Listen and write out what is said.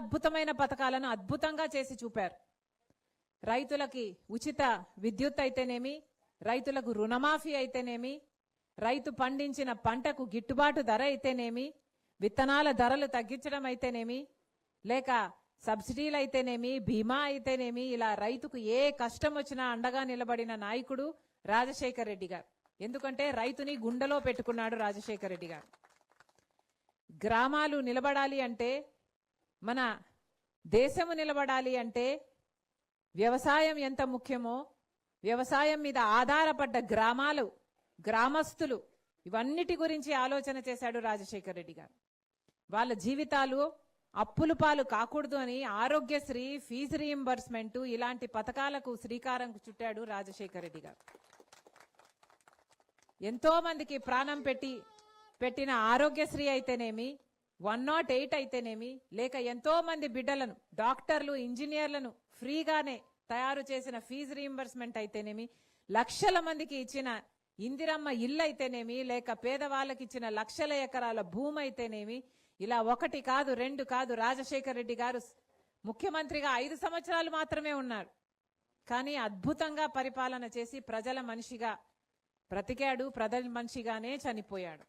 అద్భుతమైన పథకాలను అద్భుతంగా చేసి చూపారు. రైతులకి ఉచిత విద్యుత్ అయితేనేమి, రైతులకు రుణమాఫీ అయితేనేమి, రైతు పండించిన పంటకు గిట్టుబాటు ధర అయితేనేమి, విత్తనాల ధరలు తగ్గించడం అయితేనేమి, లేక సబ్సిడీలు అయితేనేమి, బీమా అయితేనేమి, ఇలా రైతుకు ఏ కష్టం వచ్చినా అండగా నిలబడిన నాయకుడు రాజశేఖర్ రెడ్డి గారు. ఎందుకంటే రైతుని గుండెలో పెట్టుకున్నాడు రాజశేఖర్ రెడ్డి గారు. గ్రామాలు నిలబడాలి అంటే, మన దేశము నిలబడాలి అంటే వ్యవసాయం ఎంత ముఖ్యమో, వ్యవసాయం మీద ఆధారపడ్డ గ్రామాలు, గ్రామస్తులు, ఇవన్నిటి గురించి ఆలోచన చేశాడు రాజశేఖర్ రెడ్డి గారు. వాళ్ళ జీవితాలు అప్పుల పాలు కాకూడదు అని ఆరోగ్యశ్రీ, ఫీజు రీయింబర్స్మెంట్ ఇలాంటి పథకాలకు శ్రీకారం చుట్టాడు రాజశేఖర్ రెడ్డి గారు. ఎంతో మందికి ప్రాణం పెట్టిన ఆరోగ్యశ్రీ అయితేనేమి, 108 అయితేనేమి, లేక ఎంతో మంది బిడ్డలను, డాక్టర్లు, ఇంజనీర్లను ఫ్రీగానే తయారు చేసిన ఫీజు రీయింబర్స్మెంట్ అయితేనేమి, లక్షల మందికి ఇచ్చిన ఇందిరమ్మ ఇల్లు అయితేనేమి, లేక పేదవాళ్ళకి ఇచ్చిన లక్షల ఎకరాల భూమి అయితేనేమి, ఇలా ఒకటి కాదు, రెండు కాదు. రాజశేఖర్ రెడ్డి గారు ముఖ్యమంత్రిగా 5 సంవత్సరాలు మాత్రమే ఉన్నారు. కానీ అద్భుతంగా పరిపాలన చేసి ప్రజల మనిషిగా బ్రతికాడు, ప్రజల మనిషిగానే చనిపోయాడు.